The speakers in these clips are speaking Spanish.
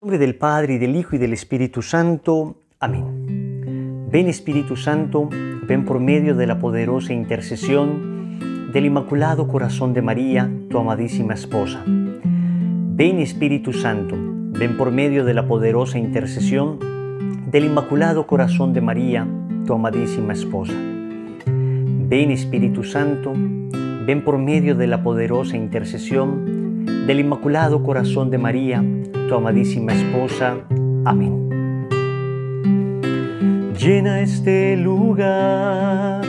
En nombre del Padre, y del Hijo, y del Espíritu Santo. Amén. Ven Espíritu Santo, ven por medio de la poderosa intercesión del Inmaculado Corazón de María, tu amadísima esposa. Ven Espíritu Santo, ven por medio de la poderosa intercesión del Inmaculado Corazón de María, tu amadísima esposa. Ven Espíritu Santo, ven por medio de la poderosa intercesión del Inmaculado Corazón de María, tu amadísima esposa. Amén. Llena este lugar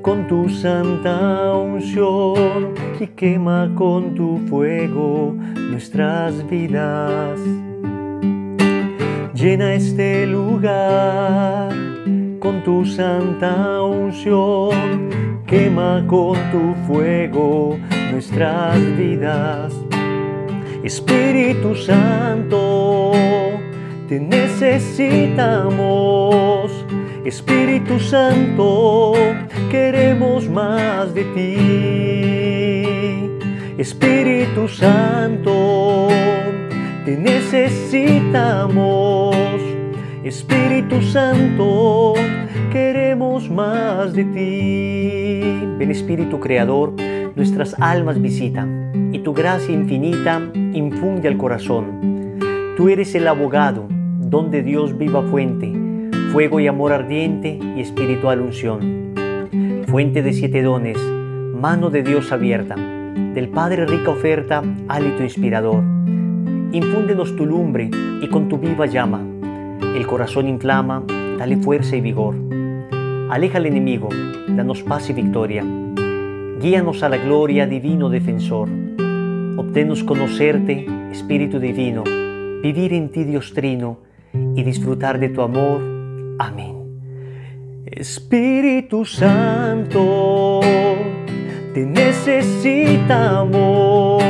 con tu santa unción y quema con tu fuego nuestras vidas. Llena este lugar con tu santa unción, quema con tu fuego nuestras vidas. Espíritu Santo, te necesitamos. Espíritu Santo, queremos más de ti. Espíritu Santo, te necesitamos. Espíritu Santo, queremos más de ti. Ven Espíritu Creador, nuestras almas visita y tu gracia infinita infunde al corazón. Tú eres el abogado, donde Dios viva fuente, fuego y amor ardiente y espiritual unción. Fuente de 7 dones, mano de Dios abierta, del Padre rica oferta, hálito inspirador. Infúndenos tu lumbre y con tu viva llama, el corazón inflama, dale fuerza y vigor. Aleja al enemigo, danos paz y victoria. Guíanos a la gloria, divino defensor. Obténnos conocerte, Espíritu Divino, vivir en ti, Dios Trino, y disfrutar de tu amor. Amén. Espíritu Santo, te necesitamos.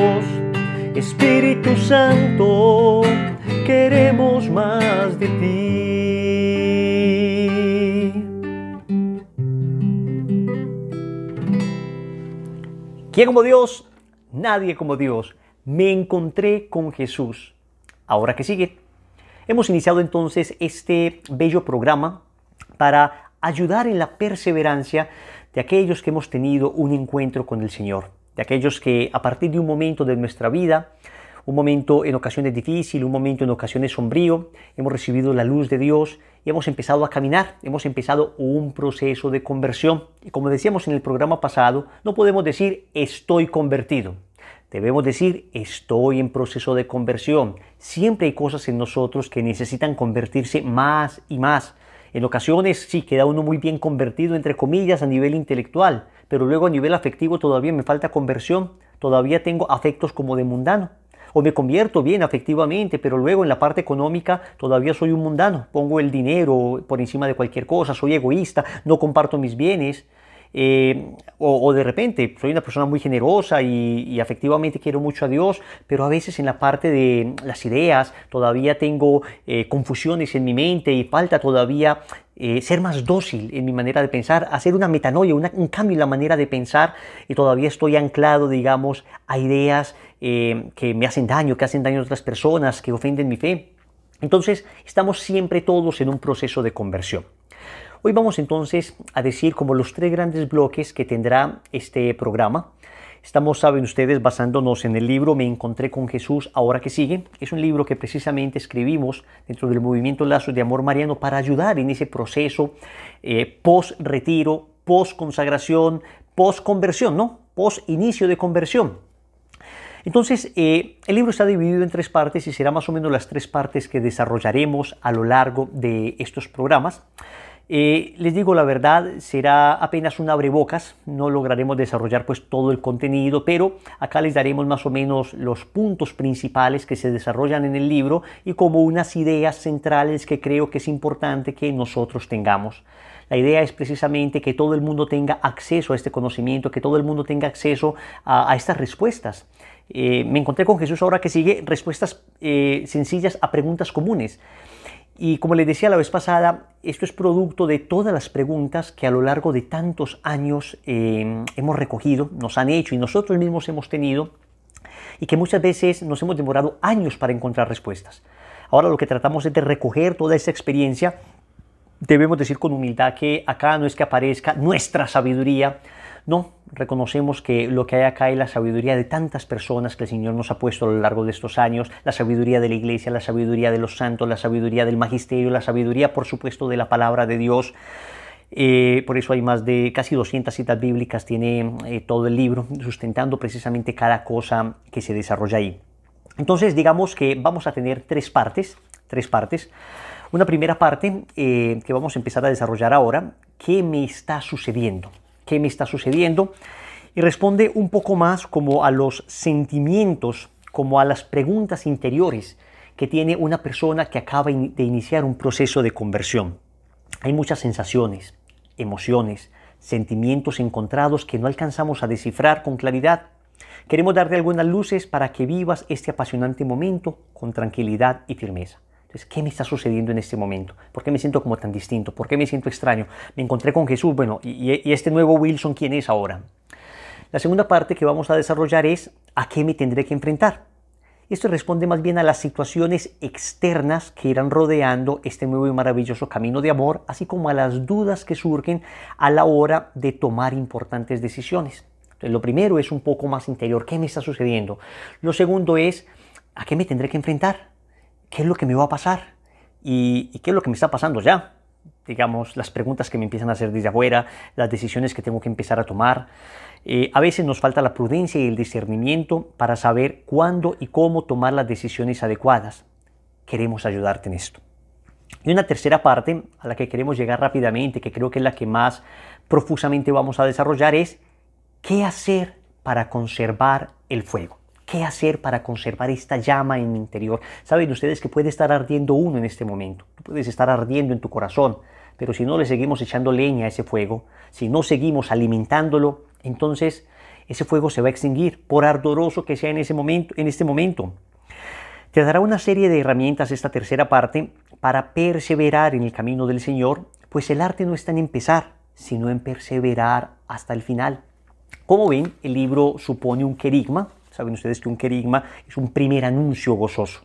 Espíritu Santo, queremos más de ti. ¿Quién como Dios? Nadie como Dios. Me encontré con Jesús. Ahora que sigue. Hemos iniciado entonces este bello programa para ayudar en la perseverancia de aquellos que hemos tenido un encuentro con el Señor, de aquellos que a partir de un momento de nuestra vida, un momento en ocasiones difícil, un momento en ocasiones sombrío, hemos recibido la luz de Dios y hemos empezado a caminar, hemos empezado un proceso de conversión. Y como decíamos en el programa pasado, no podemos decir estoy convertido. Debemos decir, estoy en proceso de conversión. Siempre hay cosas en nosotros que necesitan convertirse más y más. En ocasiones sí queda uno muy bien convertido, entre comillas, a nivel intelectual, pero luego a nivel afectivo todavía me falta conversión. Todavía tengo afectos como de mundano. O me convierto bien afectivamente, pero luego en la parte económica todavía soy un mundano. Pongo el dinero por encima de cualquier cosa, soy egoísta, no comparto mis bienes. O de repente soy una persona muy generosa y afectivamente quiero mucho a Dios, pero a veces en la parte de las ideas todavía tengo confusiones en mi mente y falta todavía ser más dócil en mi manera de pensar, hacer una metanoia, un cambio en la manera de pensar, y todavía estoy anclado, digamos, a ideas que me hacen daño, que hacen daño a otras personas, que ofenden mi fe. Entonces estamos siempre todos en un proceso de conversión. Hoy vamos entonces a decir como los 3 grandes bloques que tendrá este programa. Estamos, saben ustedes, basándonos en el libro Me encontré con Jesús, ahora que sigue. Es un libro que precisamente escribimos dentro del movimiento Lazos de Amor Mariano para ayudar en ese proceso post-retiro, post-consagración, post-conversión, ¿no? Post-inicio de conversión. Entonces, el libro está dividido en 3 partes y será más o menos las 3 partes que desarrollaremos a lo largo de estos programas. Les digo la verdad, será apenas un abrebocas, no lograremos desarrollar pues todo el contenido, pero acá les daremos más o menos los puntos principales que se desarrollan en el libro y como unas ideas centrales que creo que es importante que nosotros tengamos. La idea es precisamente que todo el mundo tenga acceso a este conocimiento, que todo el mundo tenga acceso a estas respuestas. Me encontré con Jesús, ahora que sigue, respuestas sencillas a preguntas comunes. Y como les decía la vez pasada, esto es producto de todas las preguntas que a lo largo de tantos años hemos recogido, nos han hecho y nosotros mismos hemos tenido, y que muchas veces nos hemos demorado años para encontrar respuestas. Ahora lo que tratamos es de recoger toda esta experiencia. Debemos decir con humildad que acá no es que aparezca nuestra sabiduría, no, reconocemos que lo que hay acá es la sabiduría de tantas personas que el Señor nos ha puesto a lo largo de estos años, la sabiduría de la iglesia, la sabiduría de los santos, la sabiduría del magisterio, la sabiduría, por supuesto, de la palabra de Dios. Por eso hay más de casi 200 citas bíblicas, tiene todo el libro, sustentando precisamente cada cosa que se desarrolla ahí. Entonces, digamos que vamos a tener tres partes. Una primera parte que vamos a empezar a desarrollar ahora, ¿qué me está sucediendo? ¿Qué me está sucediendo? Y responde un poco más como a los sentimientos, como a las preguntas interiores que tiene una persona que acaba de iniciar un proceso de conversión. Hay muchas sensaciones, emociones, sentimientos encontrados que no alcanzamos a descifrar con claridad. Queremos darte algunas luces para que vivas este apasionante momento con tranquilidad y firmeza. Entonces, ¿qué me está sucediendo en este momento? ¿Por qué me siento como tan distinto? ¿Por qué me siento extraño? Me encontré con Jesús, bueno, y este nuevo Wilson, ¿quién es ahora? La segunda parte que vamos a desarrollar es ¿a qué me tendré que enfrentar? Esto responde más bien a las situaciones externas que irán rodeando este nuevo y maravilloso camino de amor, así como a las dudas que surgen a la hora de tomar importantes decisiones. Entonces, lo primero es un poco más interior, ¿qué me está sucediendo? Lo segundo es ¿a qué me tendré que enfrentar? ¿Qué es lo que me va a pasar? ¿Y qué es lo que me está pasando ya? Digamos, las preguntas que me empiezan a hacer desde afuera, las decisiones que tengo que empezar a tomar. A veces nos falta la prudencia y el discernimiento para saber cuándo y cómo tomar las decisiones adecuadas. Queremos ayudarte en esto. Y una tercera parte a la que queremos llegar rápidamente, que creo que es la que más profusamente vamos a desarrollar, es ¿qué hacer para conservar el fuego? ¿Qué hacer para conservar esta llama en mi interior? Saben ustedes que puede estar ardiendo uno en este momento. Tú puedes estar ardiendo en tu corazón, pero si no le seguimos echando leña a ese fuego, si no seguimos alimentándolo, entonces ese fuego se va a extinguir, por ardoroso que sea en este momento. Te dará una serie de herramientas esta tercera parte para perseverar en el camino del Señor, pues el arte no está en empezar, sino en perseverar hasta el final. Como ven, el libro supone un querigma. Saben ustedes que un querigma es un primer anuncio gozoso.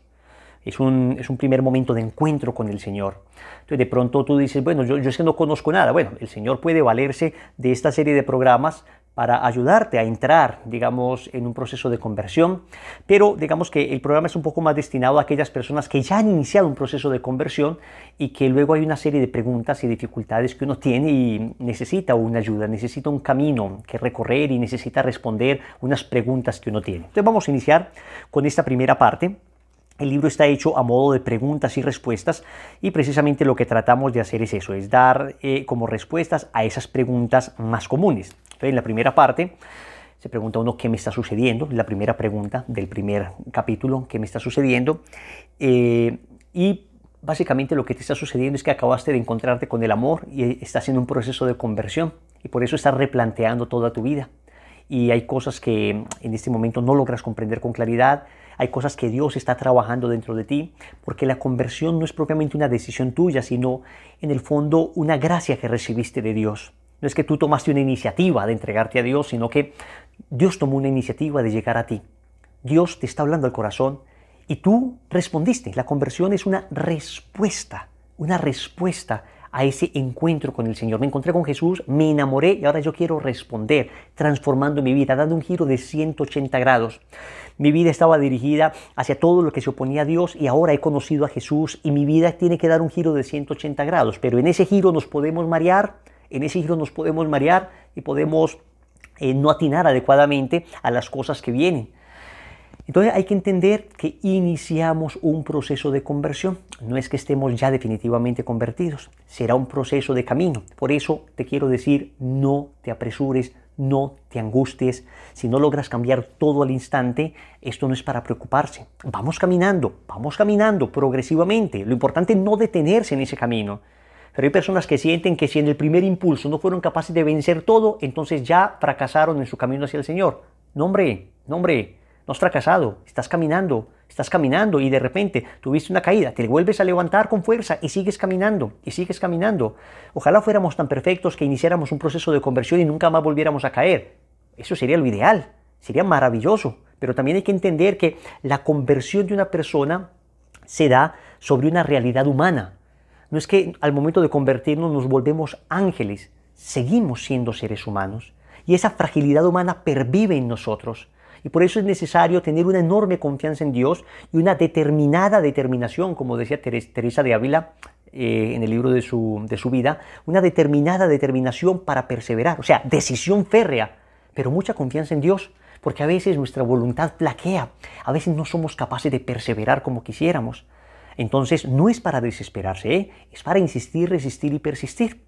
Es un primer momento de encuentro con el Señor. Entonces de pronto tú dices, bueno, yo es que no conozco nada. Bueno, el Señor puede valerse de esta serie de programas para ayudarte a entrar, digamos, en un proceso de conversión. Pero digamos que el programa es un poco más destinado a aquellas personas que ya han iniciado un proceso de conversión y que luego hay una serie de preguntas y dificultades que uno tiene y necesita una ayuda, necesita un camino que recorrer y necesita responder unas preguntas que uno tiene. Entonces vamos a iniciar con esta primera parte. El libro está hecho a modo de preguntas y respuestas y precisamente lo que tratamos de hacer es eso, es dar como respuestas a esas preguntas más comunes. Entonces, en la primera parte se pregunta uno qué me está sucediendo, la primera pregunta del primer capítulo, qué me está sucediendo, y básicamente lo que te está sucediendo es que acabaste de encontrarte con el amor y estás en un proceso de conversión y por eso estás replanteando toda tu vida. Y hay cosas que en este momento no logras comprender con claridad, hay cosas que Dios está trabajando dentro de ti, porque la conversión no es propiamente una decisión tuya, sino en el fondo una gracia que recibiste de Dios. No es que tú tomaste una iniciativa de entregarte a Dios, sino que Dios tomó una iniciativa de llegar a ti. Dios te está hablando al corazón y tú respondiste. La conversión es una respuesta a ese encuentro con el Señor. Me encontré con Jesús, me enamoré y ahora yo quiero responder, transformando mi vida, dando un giro de 180 grados. Mi vida estaba dirigida hacia todo lo que se oponía a Dios y ahora he conocido a Jesús y mi vida tiene que dar un giro de 180 grados. Pero en ese giro nos podemos marear, y podemos no atinar adecuadamente a las cosas que vienen. Entonces hay que entender que iniciamos un proceso de conversión. No es que estemos ya definitivamente convertidos, será un proceso de camino. Por eso te quiero decir, no te apresures, no te angusties. Si no logras cambiar todo al instante, esto no es para preocuparse. Vamos caminando progresivamente. Lo importante es no detenerse en ese camino. Pero hay personas que sienten que si en el primer impulso no fueron capaces de vencer todo, entonces ya fracasaron en su camino hacia el Señor. No, hombre. No has fracasado, estás caminando y de repente tuviste una caída, te vuelves a levantar con fuerza y sigues caminando. Ojalá fuéramos tan perfectos que iniciáramos un proceso de conversión y nunca más volviéramos a caer. Eso sería lo ideal, sería maravilloso, pero también hay que entender que la conversión de una persona se da sobre una realidad humana. No es que al momento de convertirnos nos volvemos ángeles, seguimos siendo seres humanos. Y esa fragilidad humana pervive en nosotros. Y por eso es necesario tener una enorme confianza en Dios y una determinada determinación, como decía Teresa de Ávila en el libro de su vida, una determinada determinación para perseverar, o sea, decisión férrea, pero mucha confianza en Dios, porque a veces nuestra voluntad flaquea, a veces no somos capaces de perseverar como quisiéramos. Entonces no es para desesperarse, es para insistir, resistir y persistir.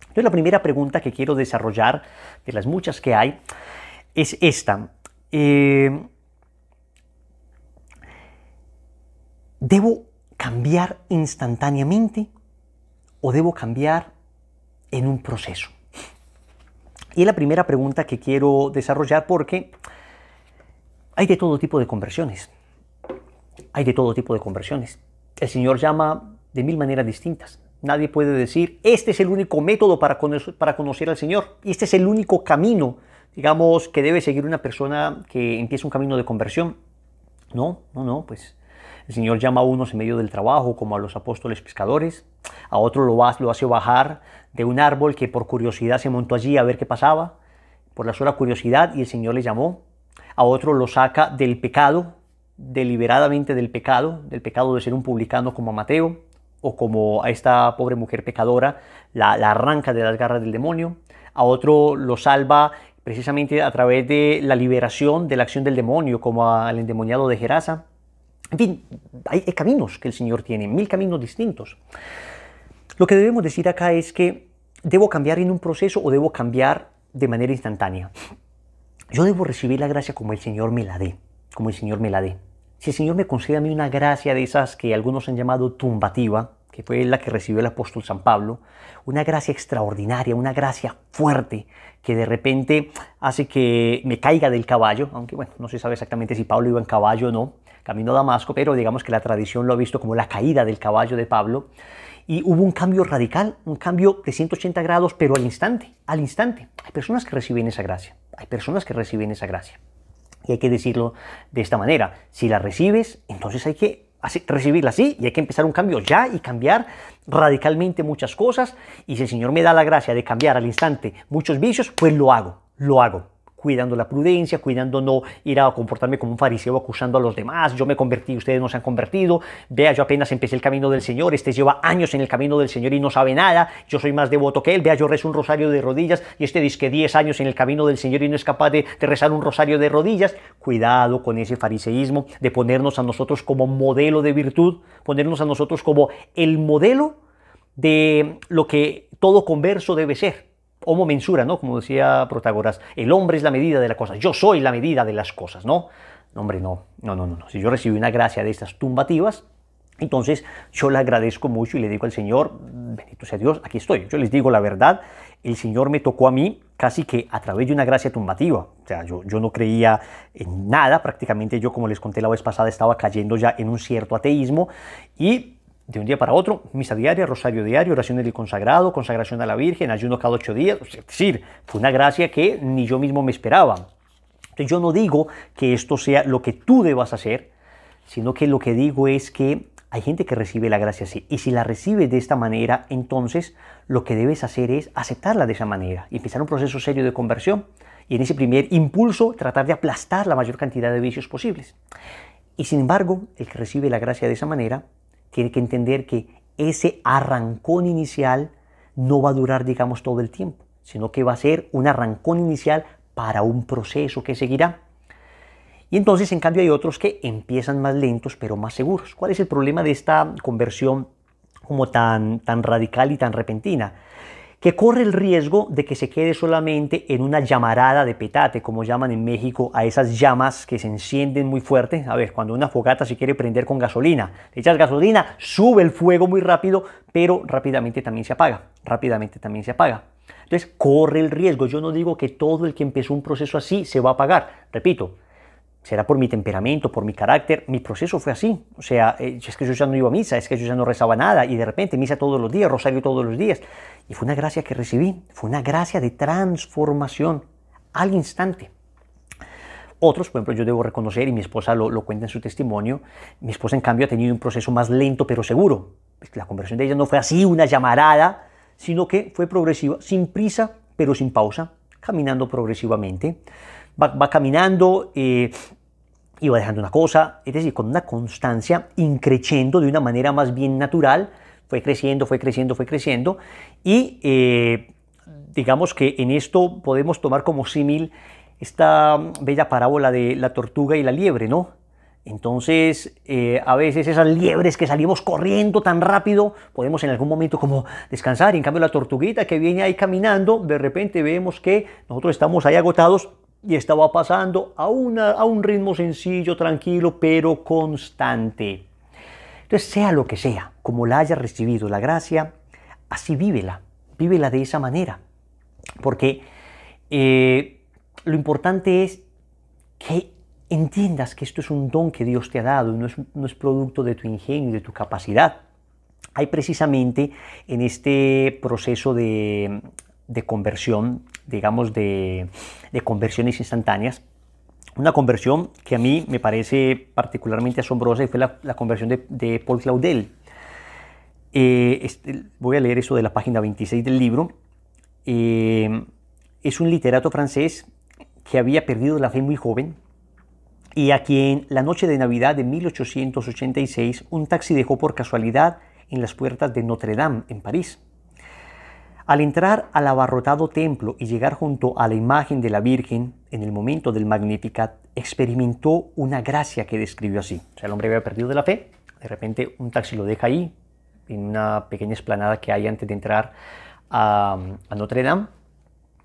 Entonces la primera pregunta que quiero desarrollar, de las muchas que hay, es esta. ¿Debo cambiar instantáneamente o debo cambiar en un proceso? Y es la primera pregunta que quiero desarrollar porque hay de todo tipo de conversiones. Hay de todo tipo de conversiones. El Señor llama de mil maneras distintas. Nadie puede decir, este es el único método para conocer al Señor. Y este es el único camino, digamos, que debe seguir una persona que empieza un camino de conversión. No, pues el Señor llama a unos en medio del trabajo, como a los apóstoles pescadores. A otro lo hace bajar de un árbol que por curiosidad se montó allí a ver qué pasaba, por la sola curiosidad, y el Señor le llamó. A otro lo saca del pecado, deliberadamente del pecado de ser un publicano como a Mateo, o como a esta pobre mujer pecadora, la arranca de las garras del demonio. A otro lo salva precisamente a través de la liberación de la acción del demonio, como al endemoniado de Gerasa. En fin, hay caminos que el Señor tiene, 1000 caminos distintos. Lo que debemos decir acá es que ¿debo cambiar en un proceso o debo cambiar de manera instantánea? Yo debo recibir la gracia como el Señor me la dé, como el Señor me la dé. Si el Señor me concede a mí una gracia de esas que algunos han llamado tumbativa, que fue la que recibió el apóstol San Pablo, una gracia extraordinaria, una gracia fuerte, que de repente hace que me caiga del caballo, aunque bueno, no se sabe exactamente si Pablo iba en caballo o no, camino a Damasco, pero digamos que la tradición lo ha visto como la caída del caballo de Pablo, y hubo un cambio radical, un cambio de 180 grados, pero al instante, al instante. Hay personas que reciben esa gracia, hay personas que reciben esa gracia. Y hay que decirlo de esta manera, si la recibes, entonces hay que recibirla así y hay que empezar un cambio ya y cambiar radicalmente muchas cosas. Y si el Señor me da la gracia de cambiar al instante muchos vicios, pues lo hago. Cuidando la prudencia, cuidando no ir a comportarme como un fariseo acusando a los demás. Yo me convertí, ustedes no se han convertido. Vea, yo apenas empecé el camino del Señor. Este lleva años en el camino del Señor y no sabe nada. Yo soy más devoto que él. Vea, yo rezo un rosario de rodillas y este dice que 10 años en el camino del Señor y no es capaz de rezar un rosario de rodillas. Cuidado con ese fariseísmo de ponernos a nosotros como modelo de virtud, ponernos a nosotros como el modelo de lo que todo converso debe ser. Homo mensura, ¿no? Como decía Protágoras, el hombre es la medida de las cosas, yo soy la medida de las cosas, ¿no? No, hombre, no. Si yo recibí una gracia de estas tumbativas, entonces yo le agradezco mucho y le digo al Señor, bendito sea Dios, aquí estoy. Yo les digo la verdad, el Señor me tocó a mí casi que a través de una gracia tumbativa. O sea, yo no creía en nada, prácticamente yo, como les conté la vez pasada, estaba cayendo ya en un cierto ateísmo y de un día para otro, misa diaria, rosario diario, oraciones del consagrado, consagración a la Virgen, ayuno cada 8 días. Es decir, fue una gracia que ni yo mismo me esperaba. Entonces yo no digo que esto sea lo que tú debas hacer, sino que lo que digo es que hay gente que recibe la gracia así. Y si la recibes de esta manera, entonces lo que debes hacer es aceptarla de esa manera y empezar un proceso serio de conversión. Y en ese primer impulso, tratar de aplastar la mayor cantidad de vicios posibles. Y sin embargo, el que recibe la gracia de esa manera tiene que entender que ese arrancón inicial no va a durar, digamos, todo el tiempo, sino que va a ser un arrancón inicial para un proceso que seguirá. Y entonces, en cambio, hay otros que empiezan más lentos, pero más seguros. ¿Cuál es el problema de esta conversión como tan radical y tan repentina? Que corre el riesgo de que se quede solamente en una llamarada de petate, como llaman en México a esas llamas que se encienden muy fuerte. A ver, cuando una fogata se quiere prender con gasolina, le echas gasolina, sube el fuego muy rápido, pero rápidamente también se apaga, Entonces, corre el riesgo. Yo no digo que todo el que empezó un proceso así se va a apagar. Repito, será por mi temperamento, por mi carácter. Mi proceso fue así. O sea, es que yo ya no iba a misa, es que yo ya no rezaba nada y de repente misa todos los días, rosario todos los días. Y fue una gracia que recibí, fue una gracia de transformación al instante. Otros, por ejemplo, yo debo reconocer, y mi esposa lo cuenta en su testimonio, mi esposa en cambio ha tenido un proceso más lento pero seguro. La conversión de ella no fue así, una llamarada, sino que fue progresiva, sin prisa pero sin pausa, caminando progresivamente. Va caminando y va dejando una cosa, es decir, con una constancia, increciendo de una manera más bien natural, fue creciendo, fue creciendo, fue creciendo, y digamos que en esto podemos tomar como símil esta bella parábola de la tortuga y la liebre, ¿no? Entonces, a veces esas liebres que salimos corriendo tan rápido, podemos en algún momento como descansar. Y en cambio la tortuguita que viene ahí caminando, de repente vemos que nosotros estamos ahí agotados y estaba pasando a un ritmo sencillo, tranquilo, pero constante. Entonces, sea lo que sea, como la hayas recibido la gracia, así vívela de esa manera. Porque lo importante es que entiendas que esto es un don que Dios te ha dado, no es producto de tu ingenio y de tu capacidad. Hay precisamente en este proceso de conversión, digamos de conversiones instantáneas, una conversión que a mí me parece particularmente asombrosa y fue la conversión de Paul Claudel. Voy a leer eso de la página 26 del libro. Es un literato francés que había perdido la fe muy joven y a quien la noche de Navidad de 1886 un taxi dejó por casualidad en las puertas de Notre Dame, en París. Al entrar al abarrotado templo y llegar junto a la imagen de la Virgen en el momento del Magnificat, experimentó una gracia que describió así. O sea, el hombre había perdido de la fe, de repente un taxi lo deja ahí, en una pequeña explanada que hay antes de entrar a Notre Dame,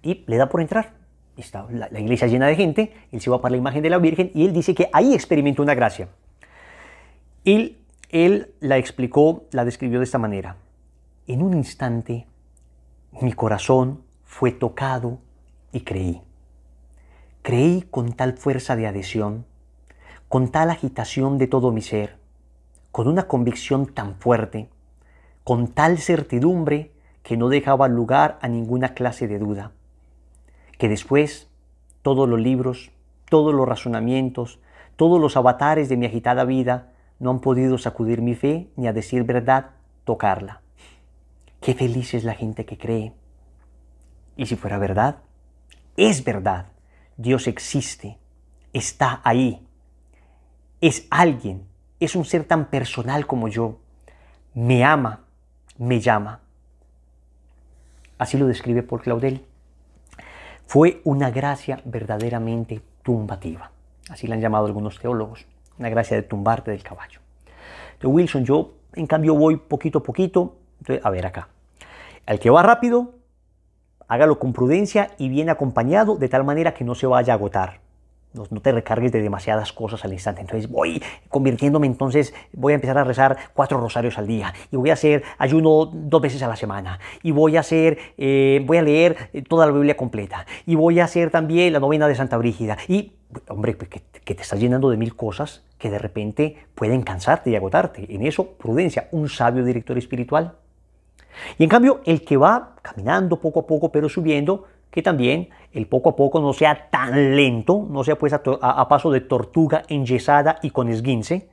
y le da por entrar. Está la iglesia llena de gente, él se va para la imagen de la Virgen y él dice que ahí experimentó una gracia. Él la explicó, la describió de esta manera. En un instante, mi corazón fue tocado y creí. Creí con tal fuerza de adhesión, con tal agitación de todo mi ser, con una convicción tan fuerte, con tal certidumbre que no dejaba lugar a ninguna clase de duda, que después todos los libros, todos los razonamientos, todos los avatares de mi agitada vida no han podido sacudir mi fe ni a decir verdad, tocarla. Qué feliz es la gente que cree. Y si fuera verdad, es verdad. Dios existe, está ahí, es alguien, es un ser tan personal como yo, me ama, me llama. Así lo describe Paul Claudel. Fue una gracia verdaderamente tumbativa. Así la han llamado algunos teólogos. Una gracia de tumbarte del caballo. Entonces, Wilson, yo en cambio voy poquito a poquito. Entonces, a ver acá. Al que va rápido, hágalo con prudencia y bien acompañado, de tal manera que no se vaya a agotar. No te recargues de demasiadas cosas al instante. Entonces voy convirtiéndome, entonces voy a empezar a rezar 4 rosarios al día y voy a hacer ayuno 2 veces a la semana y voy a leer toda la Biblia completa y voy a hacer también la novena de Santa Brígida. Y, hombre, que te estás llenando de 1000 cosas que de repente pueden cansarte y agotarte. En eso, prudencia, un sabio director espiritual. Y en cambio, el que va caminando poco a poco pero subiendo, que también el poco a poco no sea tan lento, no sea pues a paso de tortuga enyesada y con esguince,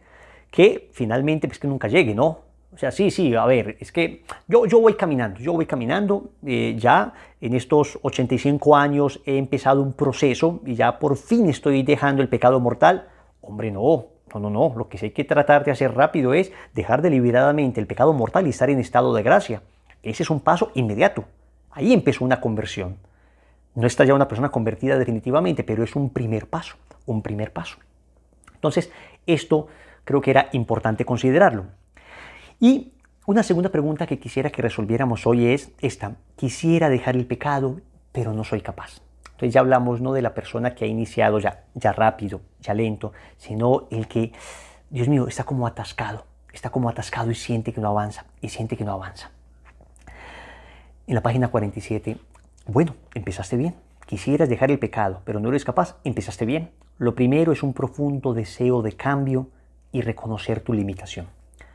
que finalmente pues que nunca llegue, ¿no? O sea, sí, a ver, es que yo voy caminando, ya en estos 85 años he empezado un proceso y ya por fin estoy dejando el pecado mortal. Hombre, no, lo que sí hay que tratar de hacer rápido es dejar deliberadamente el pecado mortal y estar en estado de gracia. Ese es un paso inmediato, ahí empezó una conversión. No está ya una persona convertida definitivamente, pero es un primer paso. Entonces, esto creo que era importante considerarlo. Y una segunda pregunta que quisiera que resolviéramos hoy es esta. Quisiera dejar el pecado, pero no soy capaz. Entonces ya hablamos no de la persona que ha iniciado ya rápido, ya lento, sino el que, Dios mío, está como atascado y siente que no avanza, En la página 47, bueno, empezaste bien. Quisieras dejar el pecado, pero no eres capaz. Empezaste bien. Lo primero es un profundo deseo de cambio y reconocer tu limitación.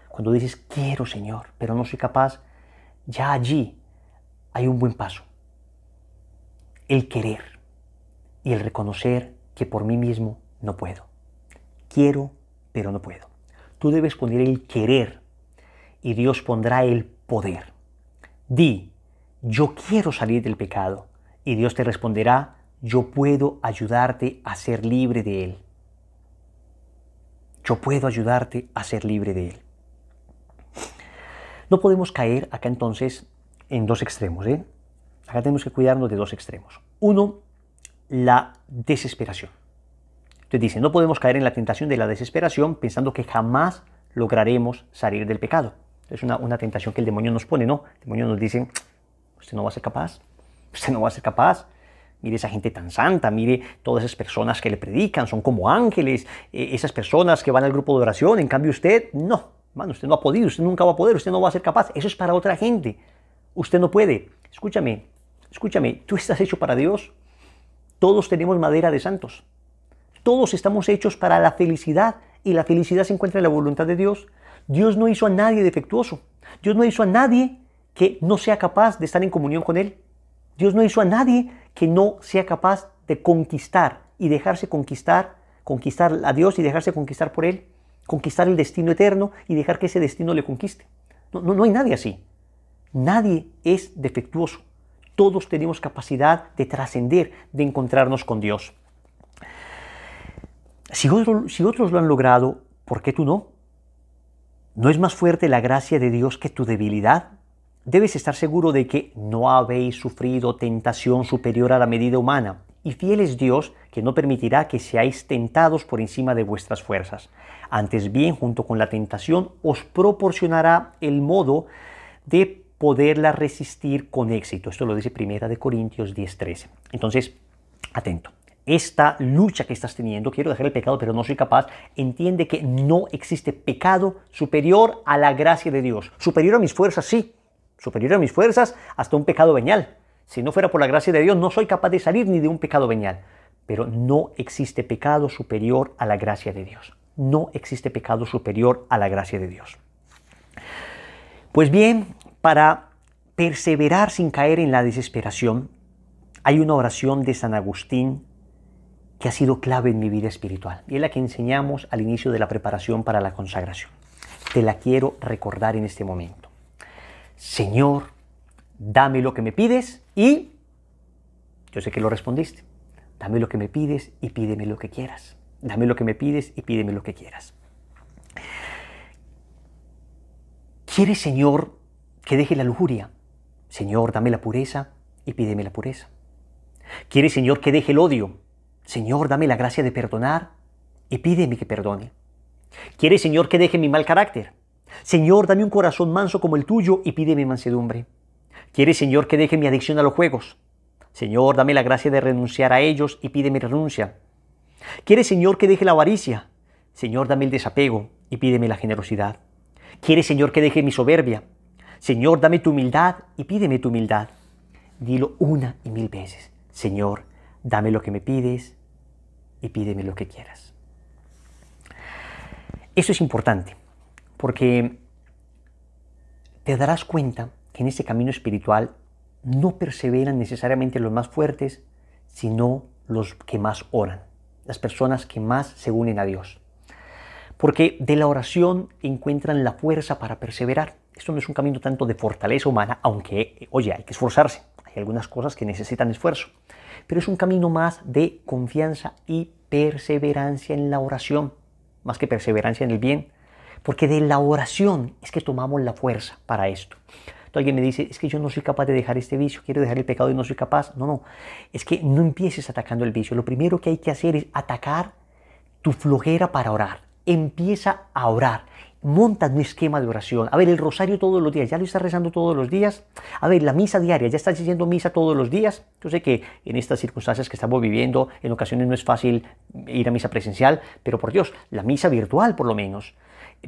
Cuando dices, quiero, Señor, pero no soy capaz, ya allí hay un buen paso. El querer y el reconocer que por mí mismo no puedo. Quiero, pero no puedo. Tú debes poner el querer y Dios pondrá el poder. Di, yo quiero salir del pecado y Dios te responderá, yo puedo ayudarte a ser libre de él. Yo puedo ayudarte a ser libre de él. No podemos caer acá entonces en dos extremos. Acá tenemos que cuidarnos de dos extremos. Uno, la desesperación. Entonces dice, no podemos caer en la tentación de la desesperación pensando que jamás lograremos salir del pecado. Es una tentación que el demonio nos pone, ¿no? El demonio nos dice, usted no va a ser capaz, usted no va a ser capaz. Mire esa gente tan santa, mire todas esas personas que le predican, son como ángeles, esas personas que van al grupo de oración, en cambio usted, no, hermano, usted no ha podido, usted nunca va a poder, usted no va a ser capaz, eso es para otra gente, usted no puede. Escúchame, tú estás hecho para Dios, todos tenemos madera de santos, todos estamos hechos para la felicidad y la felicidad se encuentra en la voluntad de Dios. Dios no hizo a nadie defectuoso, Dios no hizo a nadie que no sea capaz de estar en comunión con Él. Dios no hizo a nadie que no sea capaz de conquistar y dejarse conquistar a Dios y dejarse conquistar por Él, conquistar el destino eterno y dejar que ese destino le conquiste. No hay nadie así. Nadie es defectuoso. Todos tenemos capacidad de trascender, de encontrarnos con Dios. Si otros lo han logrado, ¿por qué tú no? ¿No es más fuerte la gracia de Dios que tu debilidad? Debes estar seguro de que no habéis sufrido tentación superior a la medida humana, y fiel es Dios que no permitirá que seáis tentados por encima de vuestras fuerzas. Antes bien, junto con la tentación, os proporcionará el modo de poderla resistir con éxito. Esto lo dice 1 Corintios 10:13. Entonces, atento. Esta lucha que estás teniendo, quiero dejar el pecado pero no soy capaz, entiende que no existe pecado superior a la gracia de Dios. Superior a mis fuerzas, sí. Superior a mis fuerzas hasta un pecado venial. Si no fuera por la gracia de Dios, no soy capaz de salir ni de un pecado venial. Pero no existe pecado superior a la gracia de Dios. No existe pecado superior a la gracia de Dios. Pues bien, para perseverar sin caer en la desesperación, hay una oración de San Agustín que ha sido clave en mi vida espiritual. Y es la que enseñamos al inicio de la preparación para la consagración. Te la quiero recordar en este momento. Señor, dame lo que me pides y... Yo sé que lo respondiste. Dame lo que me pides y pídeme lo que quieras. Dame lo que me pides y pídeme lo que quieras. ¿Quieres, Señor, que deje la lujuria? Señor, dame la pureza y pídeme la pureza. ¿Quieres, Señor, que deje el odio? Señor, dame la gracia de perdonar y pídeme que perdone. ¿Quieres, Señor, que deje mi mal carácter? Señor, dame un corazón manso como el tuyo y pídeme mansedumbre. ¿Quieres, Señor, que deje mi adicción a los juegos? Señor, dame la gracia de renunciar a ellos y pídeme renuncia. ¿Quieres, Señor, que deje la avaricia? Señor, dame el desapego y pídeme la generosidad. ¿Quieres, Señor, que deje mi soberbia? Señor, dame tu humildad y pídeme tu humildad. Dilo 1 y 1000 veces. Señor, dame lo que me pides y pídeme lo que quieras. Eso es importante porque te darás cuenta que en este camino espiritual no perseveran necesariamente los más fuertes, sino los que más oran, las personas que más se unen a Dios. Porque de la oración encuentran la fuerza para perseverar. Esto no es un camino tanto de fortaleza humana, aunque, oye, hay que esforzarse. Hay algunas cosas que necesitan esfuerzo. Pero es un camino más de confianza y perseverancia en la oración, más que perseverancia en el bien. Porque de la oración es que tomamos la fuerza para esto. Entonces alguien me dice, es que yo no soy capaz de dejar este vicio, quiero dejar el pecado y no soy capaz. No, es que no empieces atacando el vicio. Lo primero que hay que hacer es atacar tu flojera para orar. Empieza a orar. Monta un esquema de oración. A ver, el rosario todos los días, ¿ya lo estás rezando todos los días? A ver, la misa diaria, ¿ya estás diciendo misa todos los días? Yo sé que en estas circunstancias que estamos viviendo, en ocasiones no es fácil ir a misa presencial, pero por Dios, la misa virtual por lo menos.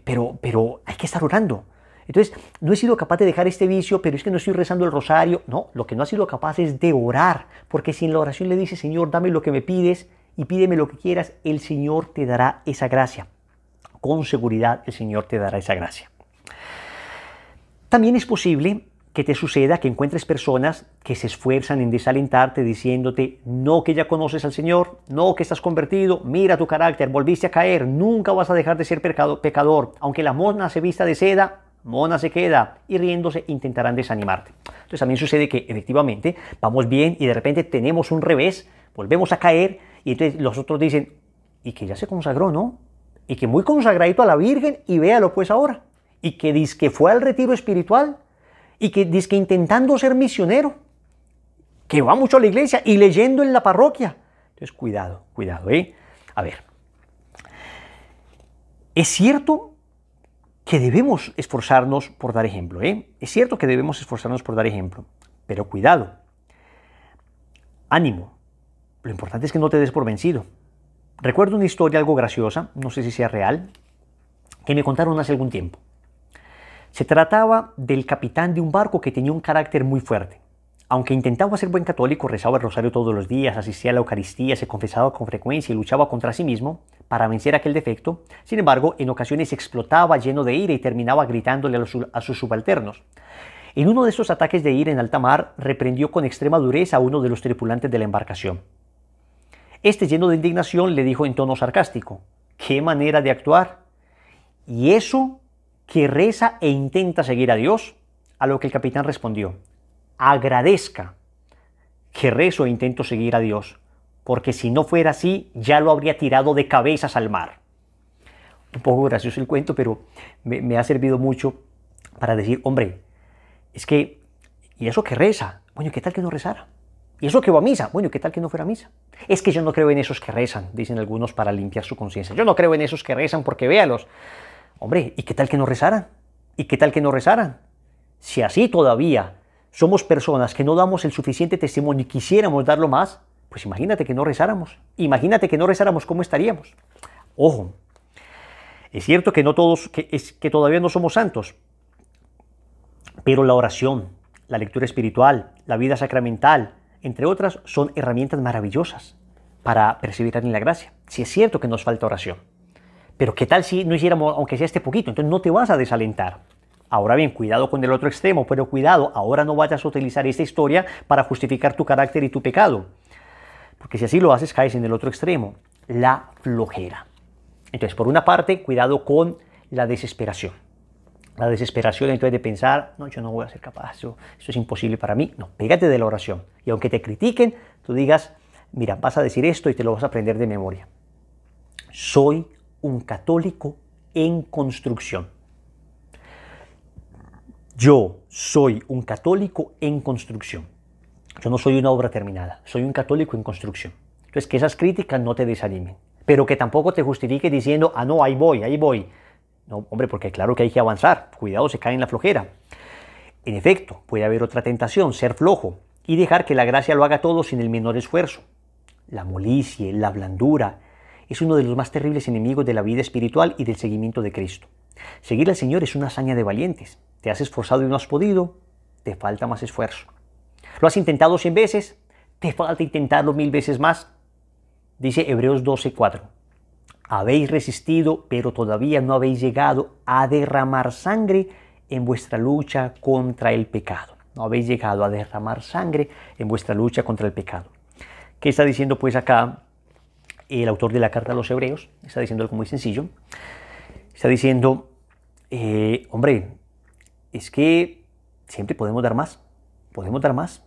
Pero hay que estar orando. Entonces, no he sido capaz de dejar este vicio, pero es que no estoy rezando el rosario. No, lo que no ha sido capaz es de orar, porque si en la oración le dices, Señor, dame lo que me pides y pídeme lo que quieras, el Señor te dará esa gracia. Con seguridad el Señor te dará esa gracia. También es posible que te suceda que encuentres personas que se esfuerzan en desalentarte diciéndote, no que ya conoces al Señor, no que estás convertido, mira tu carácter, volviste a caer, nunca vas a dejar de ser pecador, aunque la mona se vista de seda, mona se queda, y riéndose intentarán desanimarte. Entonces también sucede que efectivamente vamos bien y de repente tenemos un revés, volvemos a caer y entonces los otros dicen, y que ya se consagró, ¿no? Y que muy consagradito a la Virgen y véalo pues ahora, y que dice que fue al retiro espiritual, y que dice que intentando ser misionero, que va mucho a la iglesia y leyendo en la parroquia. Entonces, cuidado, cuidado, ¿eh? A ver, es cierto que debemos esforzarnos por dar ejemplo, ¿eh? Es cierto que debemos esforzarnos por dar ejemplo, pero cuidado, ánimo, lo importante es que no te des por vencido. Recuerdo una historia algo graciosa, no sé si sea real, que me contaron hace algún tiempo. Se trataba del capitán de un barco que tenía un carácter muy fuerte. Aunque intentaba ser buen católico, rezaba el rosario todos los días, asistía a la Eucaristía, se confesaba con frecuencia y luchaba contra sí mismo para vencer aquel defecto, sin embargo, en ocasiones explotaba lleno de ira y terminaba gritándole a sus subalternos. En uno de estos ataques de ira en alta mar, reprendió con extrema dureza a uno de los tripulantes de la embarcación. Este, lleno de indignación, le dijo en tono sarcástico, ¿qué manera de actuar? ¿Y eso que reza e intenta seguir a Dios? A lo que el capitán respondió, agradezca que rezo e intento seguir a Dios, porque si no fuera así, ya lo habría tirado de cabezas al mar. Un poco gracioso el cuento, pero me ha servido mucho para decir, hombre, es que, ¿y eso que reza? Bueno, ¿qué tal que no rezara? ¿Y eso que va a misa? Bueno, ¿qué tal que no fuera a misa? Es que yo no creo en esos que rezan, dicen algunos para limpiar su conciencia. Yo no creo en esos que rezan porque véalos. Hombre, ¿y qué tal que no rezaran? ¿Y qué tal que no rezaran? Si así todavía somos personas que no damos el suficiente testimonio y quisiéramos darlo más, pues imagínate que no rezáramos. Imagínate que no rezáramos, ¿cómo estaríamos? Ojo, es cierto que no todos, que todavía no somos santos, pero la oración, la lectura espiritual, la vida sacramental, entre otras, son herramientas maravillosas para perseverar en la gracia. Si es cierto que nos falta oración, pero ¿qué tal si no hiciéramos, aunque sea este poquito? Entonces no te vas a desalentar. Ahora bien, cuidado con el otro extremo, pero cuidado, ahora no vayas a utilizar esta historia para justificar tu carácter y tu pecado. Porque si así lo haces, caes en el otro extremo, la flojera. Entonces, por una parte, cuidado con la desesperación. La desesperación entonces de pensar, no, yo no voy a ser capaz, eso es imposible para mí. No, pégate de la oración. Y aunque te critiquen, tú digas, mira, vas a decir esto y te lo vas a aprender de memoria. Soy un católico en construcción. Yo soy un católico en construcción. Yo no soy una obra terminada, soy un católico en construcción. Entonces, que esas críticas no te desanimen, pero que tampoco te justifique diciendo, ah, no, ahí voy, ahí voy. No, hombre, porque claro que hay que avanzar, cuidado, se cae en la flojera. En efecto, puede haber otra tentación, ser flojo y dejar que la gracia lo haga todo sin el menor esfuerzo. La molicie, la blandura, es uno de los más terribles enemigos de la vida espiritual y del seguimiento de Cristo. Seguir al Señor es una hazaña de valientes. Te has esforzado y no has podido, te falta más esfuerzo. ¿Lo has intentado 100 veces? Te falta intentarlo 1000 veces más. Dice Hebreos 12:4. Habéis resistido, pero todavía no habéis llegado a derramar sangre en vuestra lucha contra el pecado. No habéis llegado a derramar sangre en vuestra lucha contra el pecado. ¿Qué está diciendo pues acá el autor de la carta a los Hebreos? Está diciendo algo muy sencillo. Está diciendo, hombre, es que siempre podemos dar más. Podemos dar más.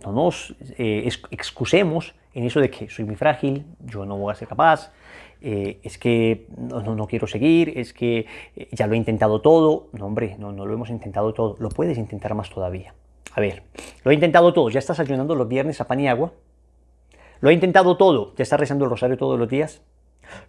No nos excusemos en eso de que soy muy frágil, yo no voy a ser capaz, es que no quiero seguir, es que ya lo he intentado todo. No, hombre, no lo hemos intentado todo, lo puedes intentar más todavía. A ver, lo he intentado todo, ya estás ayunando los viernes a pan y agua. Lo he intentado todo, ya estás rezando el rosario todos los días.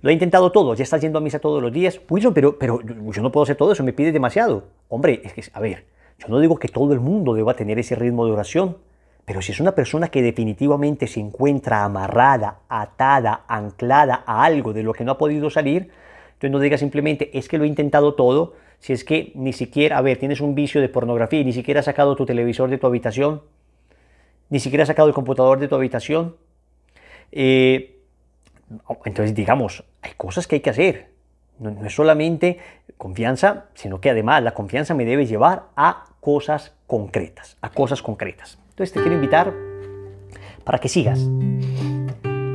Lo he intentado todo, ya estás yendo a misa todos los días. Wilson, pero yo no puedo hacer todo eso, me pides demasiado. Hombre, es que, a ver, yo no digo que todo el mundo deba tener ese ritmo de oración, pero si es una persona que definitivamente se encuentra amarrada, atada, anclada a algo de lo que no ha podido salir, entonces no digas simplemente, es que lo he intentado todo, si es que ni siquiera, a ver, tienes un vicio de pornografía y ni siquiera has sacado tu televisor de tu habitación, ni siquiera has sacado el computador de tu habitación. Entonces, digamos, hay cosas que hay que hacer. No es solamente confianza, sino que además la confianza me debe llevar a cosas concretas, Entonces te quiero invitar para que sigas,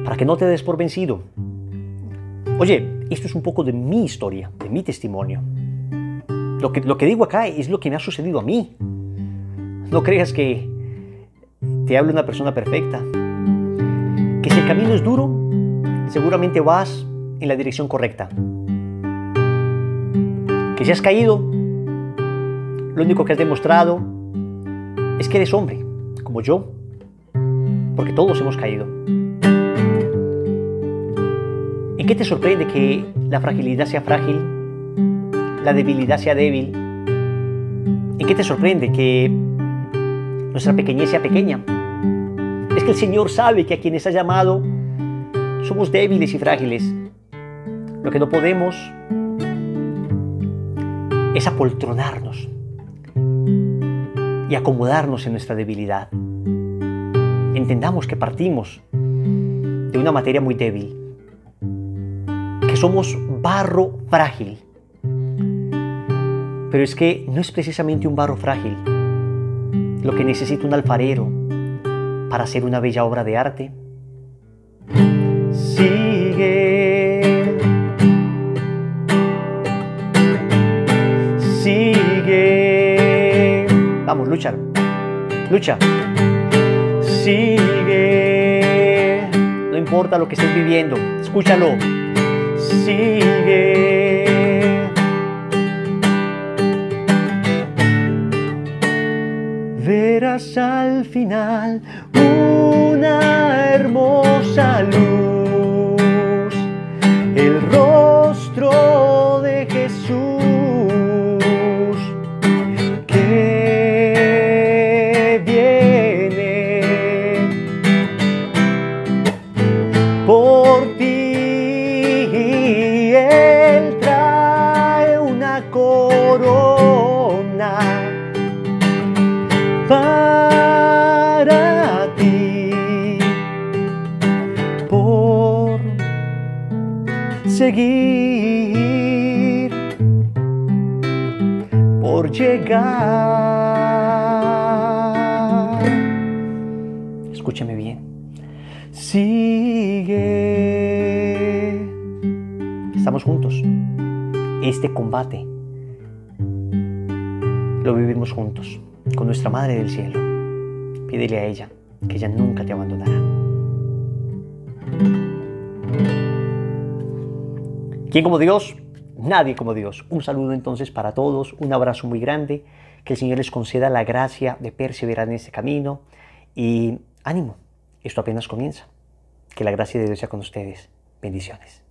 para que no te des por vencido. Oye, esto es un poco de mi historia, de mi testimonio. Lo que digo acá es lo que me ha sucedido a mí. No creas que te hablo una persona perfecta. Que si el camino es duro, seguramente vas en la dirección correcta. Que si has caído, lo único que has demostrado es que eres hombre, como yo, porque todos hemos caído. ¿En qué te sorprende que la fragilidad sea frágil, la debilidad sea débil? ¿En qué te sorprende que nuestra pequeñez sea pequeña? Es que el Señor sabe que a quienes ha llamado somos débiles y frágiles. Lo que no podemos es apoltronarnos y acomodarnos en nuestra debilidad. Entendamos que partimos de una materia muy débil, que somos barro frágil. Pero es que no es precisamente un barro frágil lo que necesita un alfarero para hacer una bella obra de arte. Sigue, sigue. Vamos, lucha, lucha. Sigue. No importa lo que estés viviendo, escúchalo. Sigue. Verás al final una hermosa luz, el rostro de Jesús, que viene por ti. Él trae una corona para ti, por seguir, por llegar. Escúchame bien. Sigue. Estamos juntos. Este combate lo vivimos juntos con nuestra Madre del Cielo. Pídele a ella que ella nunca te abandonará. ¿Quién como Dios? Nadie como Dios. Un saludo entonces para todos, un abrazo muy grande, que el Señor les conceda la gracia de perseverar en este camino y ánimo, esto apenas comienza. Que la gracia de Dios sea con ustedes. Bendiciones.